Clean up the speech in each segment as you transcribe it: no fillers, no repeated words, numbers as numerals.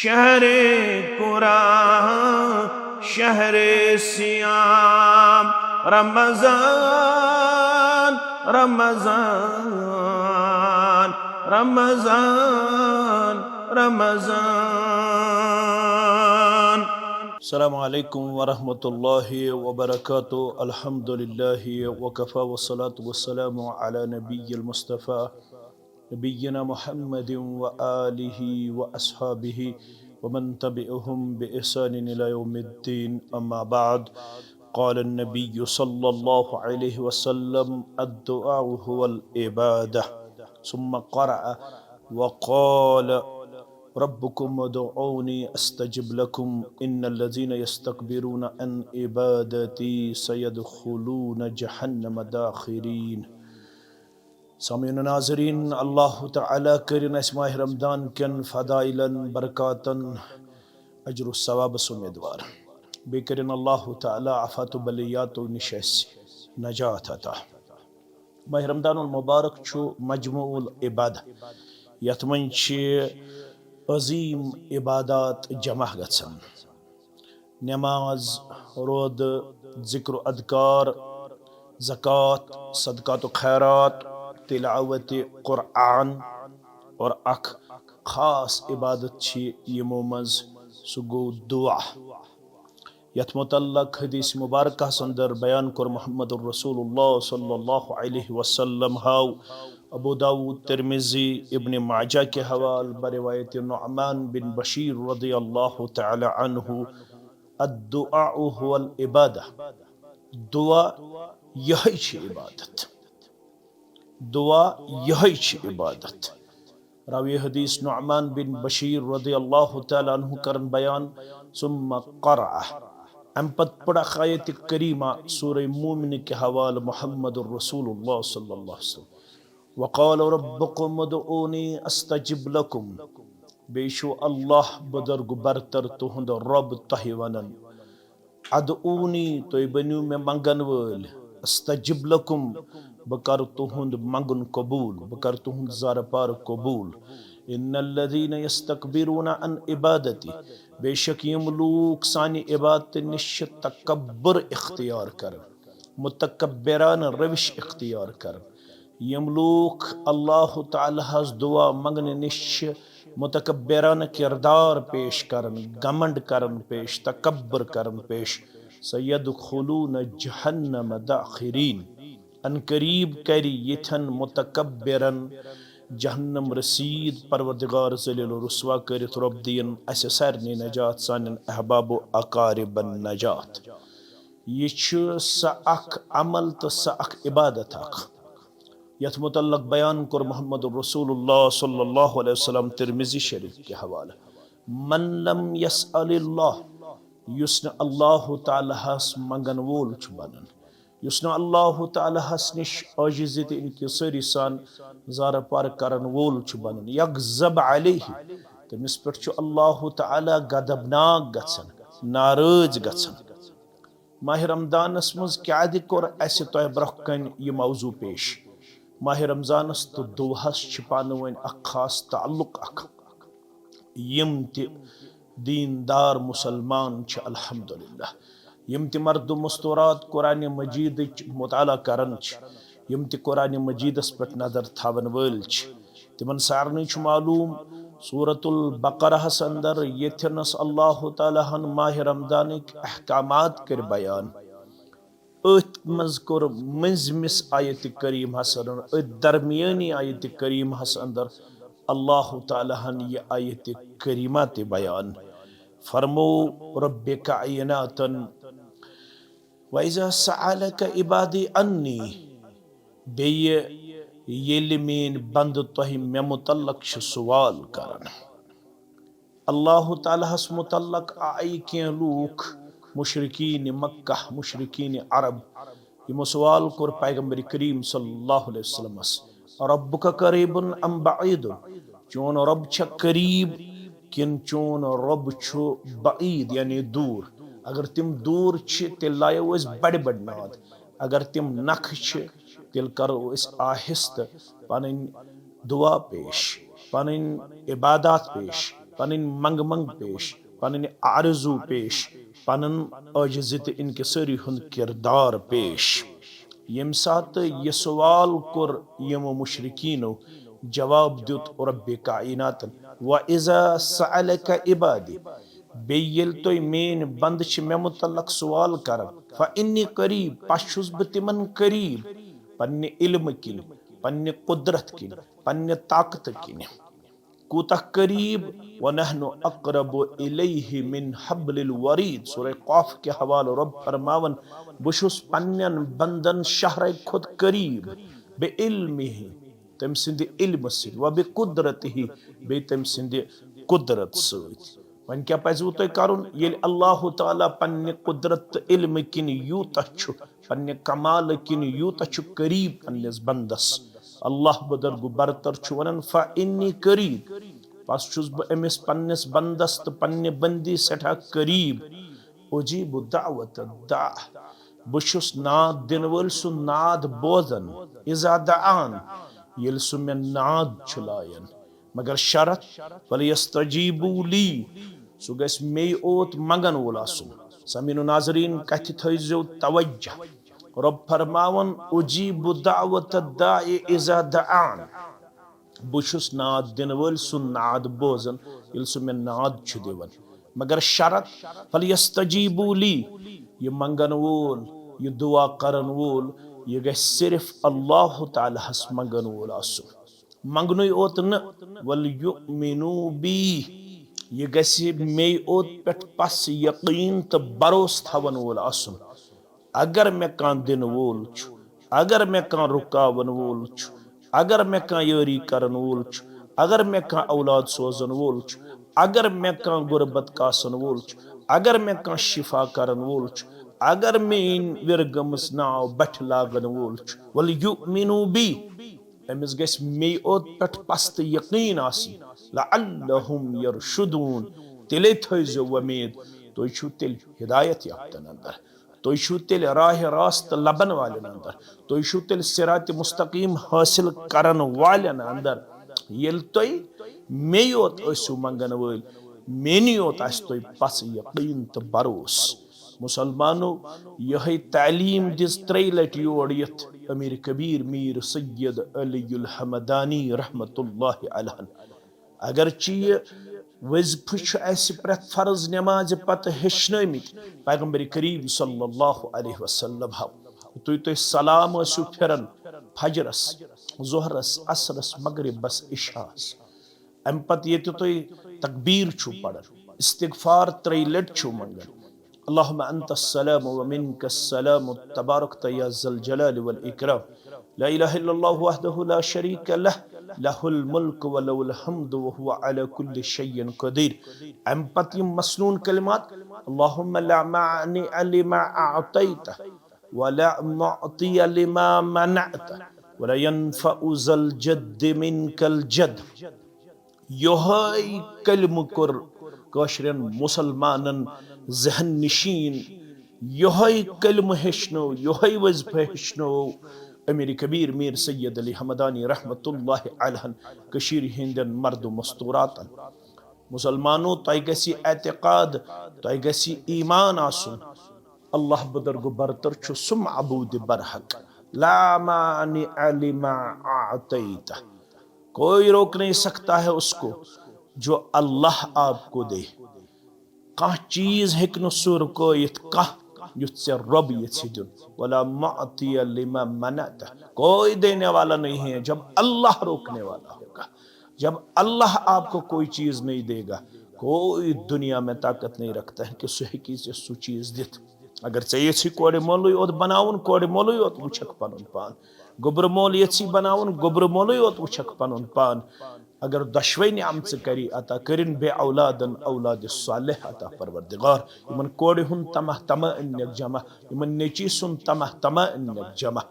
शहरे कुरान शहरे सियाम रमजान रमजान रमजान रमजान। अस्सलामु अलैकुम वरहमतुल्लाहि वबरकातुहू। अल्हम्दुलिल्लाहि वकफ़ा वस्सलातु वस्सलामु अला नबिय्यिल मुस्तफ़ा नबिय्यिना मुहम्मदिन व आलिहि व अस्हाबिहि व मन तबिअहुम बिइहसानिन इला यौमिद्दीन। अम्मा बाद। क़ाल अन्नबिय्यु सल्लल्लाहु अलैहि वसल्लम अद्दुआउ हुवल इबादह। सुम्मा क़रअ व क़ाल रब्बुकुम उदऊनी अस्तजिब लकुम इन्नल्लज़ीना यस्तकबिरून अन इबादती सयदखुलून जहन्नम दाखिरीन। सामीन नाज़रीन, अल्लाह तआला करिन अस माह रमदान केन फ़दाइलन बरकातन अजर सवाब उम्मीदवार। बे करिन अल्लाह तआला आफ़ात बलियात निश नजात अता। माह रमदानुल मुबारक छु मजमुउल इबादह, यथ मन अजीम इबादात जमा गछन। नमाज, रोद, जिक्र अदकार, ज़कात, सदकात खैरात, तिलावत कुरान और अख खास इबादत यमो मज सु गो दुआ। यथ मुतल्लक हदीस मुबारक अंदर बयान कर मोहम्मद रसूलुल्लाह सल्लल्लाहु अलैहि वसल्लम हाउ अबू दाऊद, तिरमिज़ी, इब्न माजा के हवाल बरिवायत नुअमान बिन बशीर रज़ियल्लाहु तआला अन्हु अद्दुआ हुवल इबादह। दुआ यही छ इबादत, दुआ यही छ इबादत। रावी हदीस नुअमान बिन बशीर रज़ियल्लाहु तआला अन्हु करन बयान सुम्मा क़रअ अम्पत पढ़ा आयत करीमा सूरह मोमिन के हवाल मुहम्मदुर रसूलुल्लाह सल्लल्लाहु अलैहि वसल्लम वक़ाल रब्बुकुम उदऊनी अस्तजिब लकुम। बेशु अल्लाह बुजुर्ग बरतर तुहुंद रब तहि वनन अदऊनी तुय बनियो में मंगन वल, अस्तजिब लकुम बकर तुहुंद मंगन कबूल, बकर तुहुंद ज़ारपार कबूल। इन्नल्लज़ीना यस्तकबिरून अन इबादती, बेशक यम लोग सानी इबादत निश तकब्बुर इख्तियार कर, मुतकब्बिरान रविश इख्तियार कर। यम लोग अल्लाह ताला हस दुआ मंगने निश मुतकब्बिरान किरदार पेश करन, घमंड करन पेश, तकब्बुर करन पेश, सयदखुलून जहन्नम दाखिरीन। अन करीब करी यथन मुतकब्बिरन जहन्नम रसीद। परवरदिगार ज़लील रुस्वा करित रब दीन अस सारनी नजात, सानन अहबाब अकारिबन नजात। ये स अख अमल तो स अख इबादत अख यथ मुतल्लक बयान कर मोहम्मद रसूलुल्लाह सल्लल्लाहु अलैहि वसल्लम तिरमिज़ी शरीफ के हवाले मन लम यसअलिल्लाह, युस्न अल्लाह ताला हस मंगन वोल छु बनन, युस्न अल्लाह ताला हस निश आजिज़त इनकी सरी सान ज़ार पार करन वोल छु बनन, यगज़ब अलैहि तमिस पर छु अल्लाह ताला गदबनाक गछन, नाराज गछन। माह रमदानस मज क्या कोर अस तोह ब्रोह कन यह मौजू पेश। माह रमजानस तो दुहस पान वन खास ताल्लुक अख। यम ति दीनदार मुसलमान छ अल्हम्दुलिल्लाह, यम ति मर्द मुस्तूरात कुरान मजीद मुताला करन छ, यम ति कुरान मजीदस पर नजर थावन वल छ, तिमन सारनी छ मालूम सूरतुल बकरह अंदर यथनस अल्लाह ताला हन माह रमजानिक अहकामात कर बयान। अथ मज कोर मंजमिस आयत करीम हसन, दरमियानी आयत करीम हस अंदर अल्लाह ताला हन ये आयत करीमा ते बयान फरमो रब्बे कायनातन वइज़ा सअलक इबादी अन्नी, बेये येल मेन बंद तोहि मे मुतल्लक छ सवाल करन। अल्लाह ताला हस मुतल्लक आई के लूख मुशरिकीन मक्का, मुशरिकीन अरब यमो सवाल कर पैगंबर करीम सल्लल्लाहु अलैहि वसल्लम रब्बुक करीबुन अम बईदुन, चोन रब छ करीब किन चोन रब छ बईद यानी दूर। अगर तिम दूर छ तेल लायो अस बड़ बड़ नाद, अगर तिम नख छ तेल करो अस आहिस्त पन दुआ पेश, पन इबादत पेश, पन मंग मंग पेश, पन आरजू पेश, पन आजिज़ी तो इनकिसारी हुंद किरदार पेश। यम सात यह सवाल कुर यमो मुशरिकीनो जवाब दुत रब्बे कायनातन व इज़ा सअलका इबादी, बेयल तो मेन बंद मे मुतल्लक सवाल कर फ़इन्नी करीब पश छुस बह तिमन करीब पन्ने इल्म किन, पन्ने कुदरत किन, पन्ने ताकत किन कूता करीब व नहनु अक़रबु इलैहि मिन हब्लिल वरीद। सूरह क़ाफ के हवाले रब फरमावन बुशुस पन्नन बंदन शहर खुद करीब बे इल्मिहि तम सिंध इल्म सिद व बे कुदरतिहि बे तम सिंध कुदरत सद। वन क्या पजू तो करुन ये अल्लाह ताला पन्ने कुदरत इल्म किन यूता छु, पन्ने कमाल किन यूता छु करीब पन्नेस बंदस। अल्लाह बदरगु बरतर छु वनन फ़इन्नी करीब, पस छुस बह अमिस पन्नेस बंदस तो पन्ने बंदी सठा करीब। उजीबु दावत दा, बुशुस नाद दिन वल सु नाद बोजन इज़ा दआन, येल सु मे नाद छुलायन, मगर शरत वलियस्तजीबू ली, सु गस मे ओत मंगन वोल आसुन। समीनु नाजरीन कथ थो तवज्जो, रब फरमावन उजीबु दावत दाए इज़ा दआन, बुशुस नाद दिन वल सु नाद बोजन येल सु मे नाद छु दिवन, मगर शरत फलियस्तजीबू ली, ये मंगन वोल ये दुआ करन वोल ये गस सिर्फ अल्लाह ताला हस मंगन वोल आसुन। मंगनु ओत न वल युमिनु बी, ये गस मे ओत पेट पस यकीन तो भरोस थवन वोल आसुन। अगर मैं कान दिन वोल छु, अगर मैं कान रुकावन वोल छु, अगर मैं कान यारी करन वोल छु, अगर मैं कान औलाद सोजन वोल छु, अगर मैं कान गुरबत कासन वोल छु, अगर मैं कान शिफा करन वोल छु, अगर मैं इन विरगमस नाव बठ लागन वोल छु, वल युमिनु बी, अमिस गस मे ओत पेट पस्त यकीन आसी, लअल्लहुम यरशुदून, तिले थइजो वमेद तो छु तिल हिदायत याफ्तन अंदर, तो छु तिल राह रास्त लबन वालन अंदर, तो छु तिल सिरात मुस्तकीम हासिल करन वालन अंदर। येल तोय मे योत असु मंगन वल, मेनी योत अस तोय पस यकीन तो भरोस। मुसलमानो यह तालीम दिस त्रै लट योर यथ अमीर कबीर मीर सैयद अलीउल हमदानी रहमतुल्लाहि अलैह। अगर चीज वज़िफ़ अस प्रत फर्ज नमाज पत हेचनमित पैगंबर करीम सल्लल्लाहु अलैहि वसल्लम तुई तुई सलाम असु फिरन फजरस ज़ोहरस असरस मगरिबस इशास, अम पत ये तुई तकबीर छु पढ़न इस्तिग़फ़ार त्रै लट छु मंगन, अल्लाहुम्मा अंतस्सलाम व मिनकस्सलाम तबारकत या ज़ल जलाल वल इकराम, ला इलाहा इल्लल्लाहु वहदहु ला शरीका लह, लहुल मुल्क व लहुल हम्दु व हुवा अला कुल्लि शैइन क़दीर। अम पत यम मसनून कलिमात अल्लाहुम्मा ला मानिअ लिमा अअतैत व ला मुअतिय लिमा मनअत व ला यनफअु ज़ल जद्द मिनकल जद्द। यहै कलिम कर काशरन मुसलमानन जहन निशीन, यहै कलिम हेचनो, यहै वज़िफ़ा हेचनो अमीर कबीर मीर सैयद अली हमदानी रहमतुल्लाहि अलैह कशीर हिंदन मर्द मस्तूरातन। मुसलमानो तय गसी एतिक़ाद, तय गसी ईमान आसुन, अल्लाह बदरगु बरतर छु सुम अबूद बरहक, ला मानिअ लिमा अअतैत, कोई रोक नहीं सकता है उसको जो अल्लाह आपको दे। कह चीज हेक न सु रुकयित कह युत से रब ये दिन, वला मुअतिय लिमा मनअत, कोई देने वाला नहीं है जब अल्लाह रोकने वाला होगा। जब अल्लाह आपको कोई चीज नहीं देगा, कोई दुनिया में ताकत नहीं रखता है कि सुहकी से सु चीज दित। अगर चाहिए कोड़े मोलुई ओत बनाउन, कोड़े मोलुई ओत वुछक पनुन पान, गोबर मोल ये बनाउन, गोबर मोलुई ओत वुछक पनुन पान। अगर दशवै निअमत करी अता करिन बे औलादन औलाद सालिह अता परवरदिगार, इमन कोड़े हुन तमह तमह अन्यक जमा, इमन नेची सुन तमह तमह अन्यक जमा।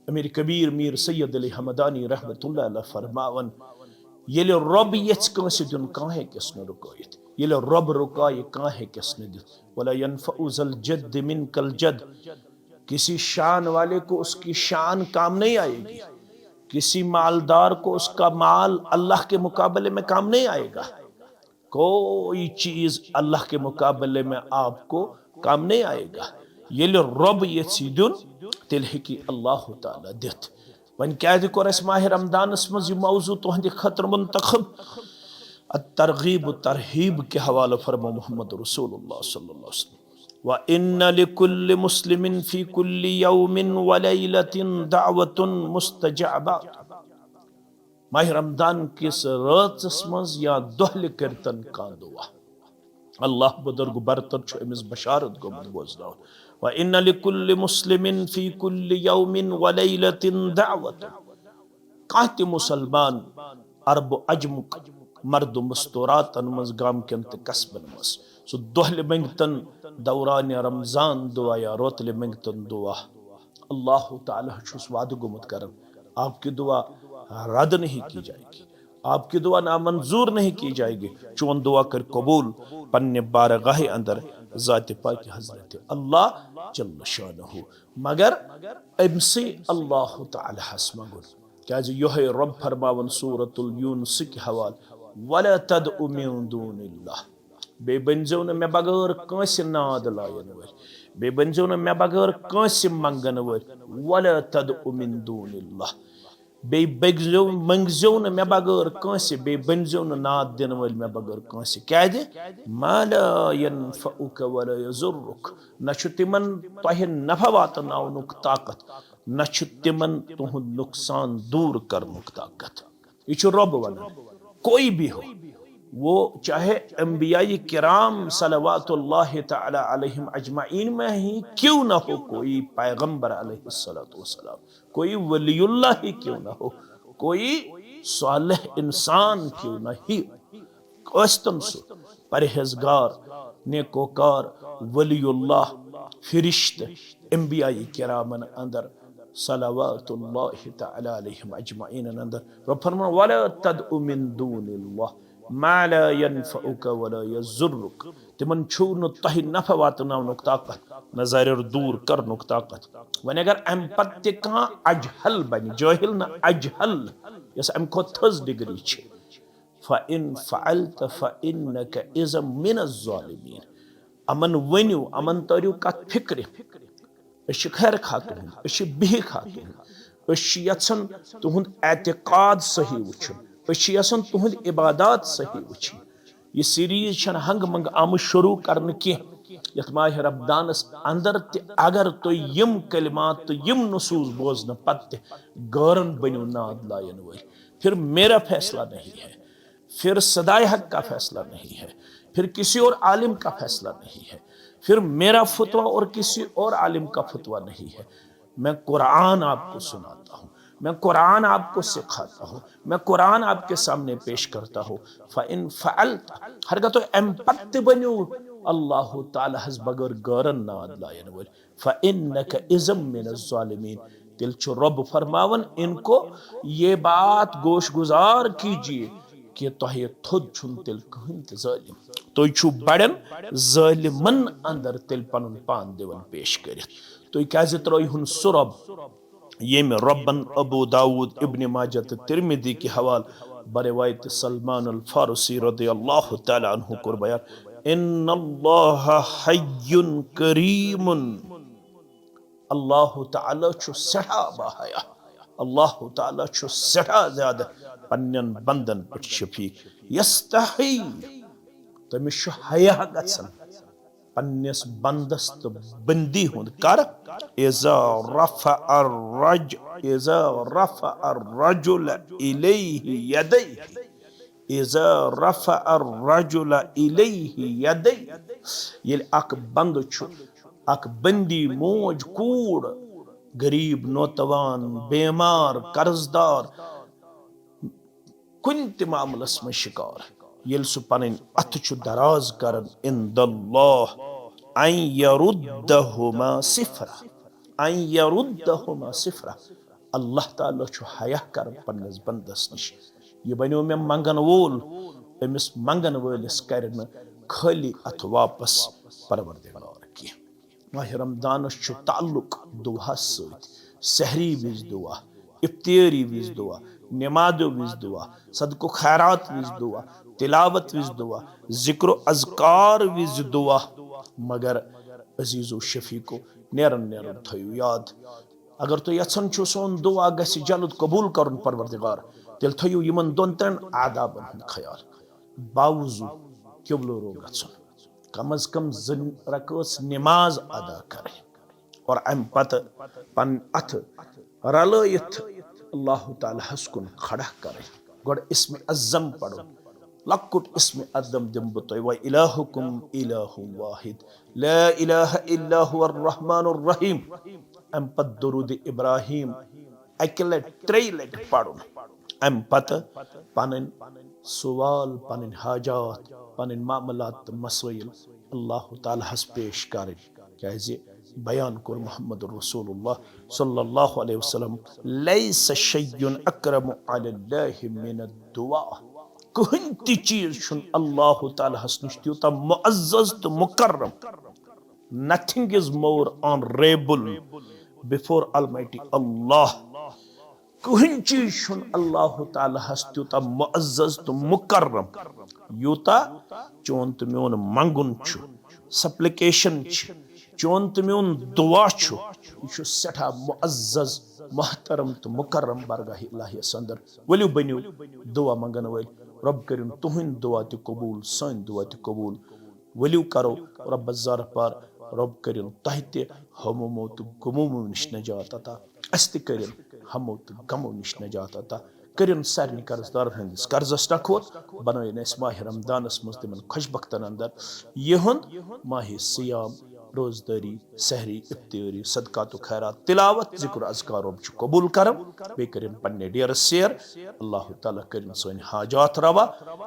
अमीर कबीर मीर सैयद अली हमदानी रहमतुल्लाह अलैह फरमावन, येले रब यच कंस दुन काहे किस न रुकयित, येले रब रुकाय काहे किस न दित, वला यनफअु ज़ल जद्द मिनकल जद्द, किसी शान वाले को उसकी शान काम नहीं आएगी, किसी मालदार को उसका माल अल्लाह के मुकाबले में काम नहीं आएगा। कोई चीज अल्लाह के मुकाबले में आपको काम नहीं आएगा। ये रब ये दुन तेल हेकी अल्लाह ताला दित। वन क्या कोर अस माह रमदानस मज यह मौजू तुहंद खतर मुंतखब तरगीब तरहीब के हवाले फरमा मोहम्मद रसूलुल्लाह सल्लल्लाहु अलैहि वसल्लम व इन्ना लिकुल्लि मुस्लिमिन फी कुल्लि यौमिन व लैलतिन दावतुन मुस्तजाबात। माह रमदान किस रातस मज या दोहल करतन का दुआ अल्लाह बुजुर्ग बरतर अमिस बशारत गोमत बोजनाव व इन्ना लिकुल्लि मुस्लिमिन फी कुल्लि यौमिन व लैलतिन दावतुन। काति मुसलमान अरब अजम मर्द मस्तूरातन मज गाम कन त कस्बन मज सो दोहल मंगतन दौरान रमजान दुआ या रोतल मंगतन दुआ अल्लाह ताला छुस वाद गुमत करन आपकी दुआ रद्द नहीं की जाएगी, आपकी दुआ नामंजूर नहीं की जाएगी। चोन दुआ कर कबूल पन्ने बारगाह अंदर ज़ात पाक हज़रत अल्लाह जल्ल शानहु। मगर अमसे अल्लाह ताला हस्मगुन क्या यह रब फरमावन सूरतुल यूनुस के हवाल वला तदउ मिन दूनिल्लाह। बे बनजो न मे बगैर कंस नाद लायन वल, बे बनजो न मे बगैर कंस मंगन वल वला तदउ मिन दूनिल्लाह। बे बगजो मंगजो न मे बगैर कंस, बे बनजो न नाद दिन वल मे बगैर कंस क्या दे माला यनफउक वला यजुरुक। न छु तिमन तोह नफा वातनाउनुक ताकत, न छु तिमन तुहुंद नुकसान दूर करनुक ताकत। ये छु रब वनान कोई भी हो, वो चाहे अंबियाई किराम सलवातुल्लाह तआला अलैहिम अजमाइन में ही क्यों ना हो, कोई पैगंबर अलैहिस्सलातु वस्सलाम, कोई वलीउल्लाह ही क्यों ना हो, कोई सालेह इंसान क्यों ना ही कस्तम सु परहेजगार नेकोकार वलीउल्लाह फिरिश्त अंबियाई किरामन अंदर सलवातुल्लाह तआला अलैहिम अजमाइन अंदर रब फरमा वला तदउ मिन दूनिल्लाह मा ला यनफउक वला यजुरुक। तिमन छु न तह नफा वातनाउनुक ताकत न ज़रर दूर करनुक ताकत। वन अगर अम पत्ते कहां अजहल बन जाहिल न अजहल यस अम को थज डिग्री छ फ़इन फ़अलत फ़इन्नक इज़ मिन अज़्ज़ालिमीन। अमन वन्यू अमन तरियो कत फिक्र खैर खातून बिह खातून यन तुहद एतकाद सही वुचन यन तुहद इबादत सही वुचन। यह सीरीज हंग मंग आम शुरू करने कह माह रमदानस अंदर अगर तुम यम कलिमात तो यम नसूस बोजन पत्ते गौरन बनो नाद लायन वल, फिर मेरा फैसला नहीं है, फिर सदाए हक का फैसला नहीं है, फिर किसी और आलिम का फैसला नहीं है, फिर मेरा फतवा और किसी और आलिम का फतवा नहीं है। मैं कुरान आपको सुनाता हूँ, मैं कुरान आपको सिखाता हूँ, मैं कुरान आपके सामने पेश करता हूँ। फ़इन फ़अलत हरगा तो एम पत्ते बनो अल्लाह ताला हस बगर गौरन नाद लायन वल फ़इन्नक इज़म मिन अज़्ज़ालिमीन। तिल छु रब फरमावन इनको ये बात गोश गुजार कीजिए कि तोह थोद छुन तिल कहन त जालिम, तुम छु बड़न जालिमन अंदर तिल पनुन पान दिवन पेश करित। तुम क्या त्रोहुन सु रब येम रब्बन अबू दाऊद इब्न माजा तिरमिदी के हवाल बरवायत सलमान अल फारसी रदियल्लाहु तआला अन्हु को बयान इन्नल्लाह हय्युन करीमुन। अल्लाह ताला छु सड़ा बहाया, अल्लाह ताला छु सड़ा ज्यादा पन्नन बंदन पे शफीक यस्तही तमिश हया गसन पन्नस बंदस तो बंदी हुंद कर इज़ा रफ़अ अर्रजुल इलैहि यदैहि इज़ा रफ़अ अर्रजुल इलैहि यदैहि। ये अक बंद छु अक बंदी मोज कूड़ गरीब नौतवान बेमार कर्जदार कुन त मामलस में शिकार ये सु पन अथ छु दराज करन इंदल्लाह अन यरुद्दहुमा सिफरा अन यरुद्दहुमा सिफरा। अल्लाह ताला छु हया करन पन्नस बंदस निश ये बनो में मंगन वोल अमिस मंगन वलिस करन खाली अथ वापस परवरदिगार की। माह रमदान छु ताल्लुक दुआ सत सहरी विज दुआ इफ्तियारी विज दुआ नमाजो विज दुआ सदको खैरात विज दुआ तिलावत विज दुआ, जिक्र अज़कार विज दुआ। मगर अजीज़ो शफीको नेरन नेरन थयो याद, अगर तो यछन छु सोन दुआ गछि जल्द कबूल करन परवरदिगार, तेल थयो यमन दोन त्रेन आदाबन हंद ख्याल। बावजू किबलो रो गछन, कम अज कम रकअत नमाज अदा करें और अम पत पन अथ रलयित अल्लाह ताला हस्कुन खड़ा करें। गोड़ इसमें अज़म पढ़ो, लकुट इसमें अदम दिम बतोय व इलाहुकुम इलाहुम वाहिद ला इलाहा इल्ला हुवर रहमानुर रहीम। अम पत दुरूद इब्राहिम अकि लट त्रेय लट पढ़ो। अम पत पनन सवाल पनन हाजात पनन मामलात मसइल अल्लाह ताला हस पेश करें। क्या बयान कोर मोहम्मद रसूलुल्लाह सल्लल्लाहु अलैहि वसल्लम, लैस शय्युन अकरमु अलल्लाहि मिनद दुआ। कहीं ती चीज छुन अल्लाह ताला हस निश त्यूता मुअज्जज तो मुकर्रम। Nothing is more honorable before Almighty Allah. कहीं चीज छुन अल्लाह ताला हस त्यूता मुअज्जज तो मुकर्रम यूता चोन तो म्योन मंगुन छु, सप्लिकेशन छु, चोन तो म्योन दुआ छु, यह सठा मुअज्जज मोहतरम तो मुकर्रम बारगाह इलाही अंदर। वलियो बनियो दुआ मंगन वल, रब करिन तुहिन दुआ ते कबूल, सन दुआ ते कबूल। वलियो करो रब ज़ार पार, रब करिन तहते हमों तो गमों निश नजात अता, अस्ति करिन हमों तो गमों निश नजात अता। करिन सारनी कर्जदार हंदिस कर्जस नखोत, बनोइन इस माह रमदानस मज तिमन खुशबख्तन अंदर यहुंद माह सियाम, रोजदारी, सहरी, इफ्तारी, सदकात खैरात, तिलावत, जिक्र अज़कार रब छु कबूल करम। बे करिन पन्ने डेर शेयर, अल्लाह ताला करिन सोइन हाजात रवा,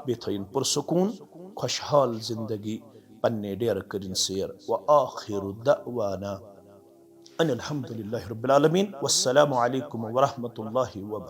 बे थइन पुरसुकून खुशहाल जिंदगी पन्ने डेर करिन शेयर। व आखिरु दअवाना अनिल हम्दुलिल्लाहि रब्बिल आलमीन, वस्सलामु अलैकुम व रहमतुल्लाहि व बरकातुहू।